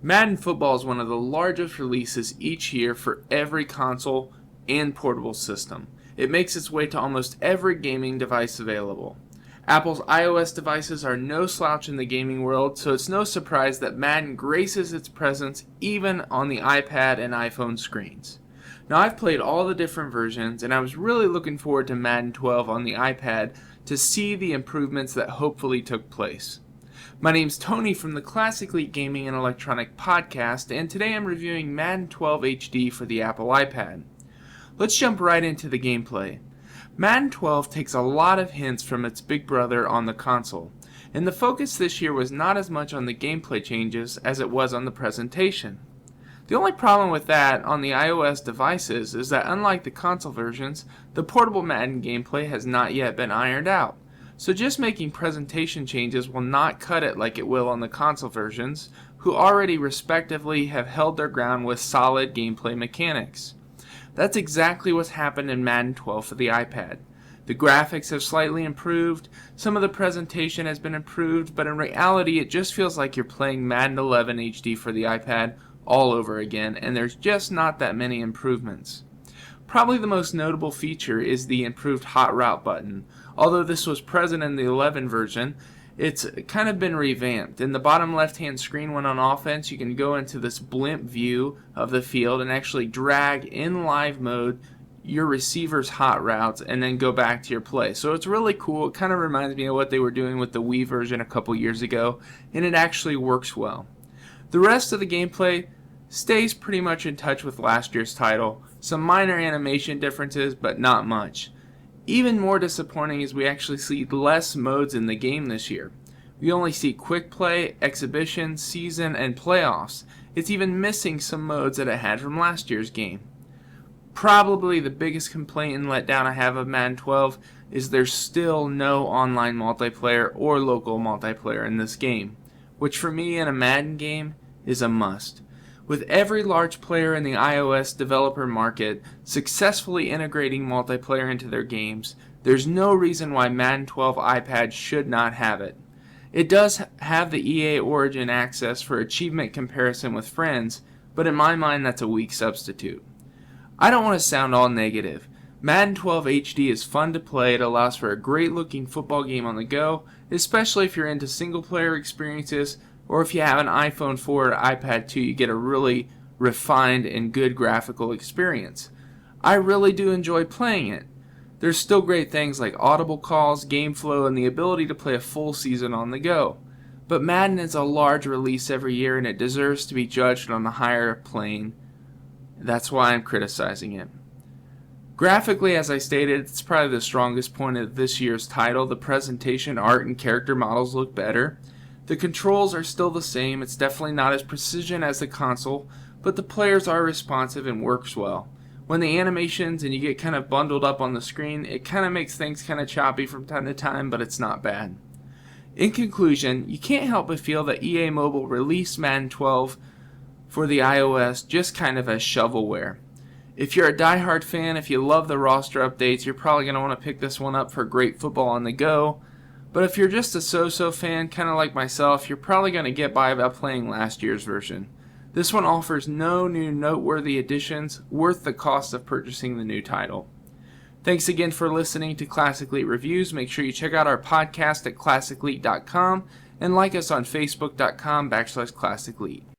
Madden Football is one of the largest releases each year for every console and portable system. It makes its way to almost every gaming device available. Apple's iOS devices are no slouch in the gaming world, so it's no surprise that Madden graces its presence even on the iPad and iPhone screens. Now, I've played all the different versions, and I was really looking forward to Madden 12 on the iPad to see the improvements that hopefully took place. My name's Tony from the Classic Elite Gaming and Electronic Podcast, and today I'm reviewing Madden 12 HD for the Apple iPad. Let's jump right into the gameplay. Madden 12 takes a lot of hints from its big brother on the console, and the focus this year was not as much on the gameplay changes as it was on the presentation. The only problem with that on the iOS devices is that unlike the console versions, the portable Madden gameplay has not yet been ironed out. So just making presentation changes will not cut it like it will on the console versions, who already respectively have held their ground with solid gameplay mechanics. That's exactly what's happened in Madden 12 for the iPad. The graphics have slightly improved, some of the presentation has been improved, but in reality it just feels like you're playing Madden 11 HD for the iPad all over again, and there's just not that many improvements. Probably the most notable feature is the improved hot route button. Although this was present in the 11 version, it's kind of been revamped. In the bottom left hand screen when on offense, you can go into this blimp view of the field and actually drag in live mode your receiver's hot routes and then go back to your play. So it's really cool. It kind of reminds me of what they were doing with the Wii version a couple years ago, and it actually works well. The rest of the gameplay stays pretty much in touch with last year's title. Some minor animation differences, but not much. Even more disappointing is we actually see less modes in the game this year. We only see quick play, exhibition, season, and playoffs. It's even missing some modes that it had from last year's game. Probably the biggest complaint and letdown I have of Madden 12 is there's still no online multiplayer or local multiplayer in this game, which for me in a Madden game is a must. With every large player in the iOS developer market successfully integrating multiplayer into their games, there's no reason why Madden 12 iPad should not have it. It does have the EA Origin access for achievement comparison with friends, but in my mind that's a weak substitute. I don't want to sound all negative. Madden 12 HD is fun to play. It allows for a great looking football game on the go, especially if you're into single player experiences, or if you have an iPhone 4 or iPad 2, you get a really refined and good graphical experience. I really do enjoy playing it. There's still great things like audible calls, game flow, and the ability to play a full season on the go. But Madden is a large release every year and it deserves to be judged on a higher plane. That's why I'm criticizing it. Graphically, as I stated, it's probably the strongest point of this year's title. The presentation, art, and character models look better. The controls are still the same. It's definitely not as precision as the console, but the players are responsive and works well. When the animations and you get kind of bundled up on the screen, it kind of makes things kind of choppy from time to time, but it's not bad. In conclusion, you can't help but feel that EA Mobile released Madden 12 for the iOS just kind of as shovelware. If you're a diehard fan, if you love the roster updates, you're probably going to want to pick this one up for great football on the go. But if you're just a so-so fan, kind of like myself, you're probably going to get by playing last year's version. This one offers no new noteworthy additions worth the cost of purchasing the new title. Thanks again for listening to Classic Elite Reviews. Make sure you check out our podcast at classicelite.com and like us on facebook.com/classicelite.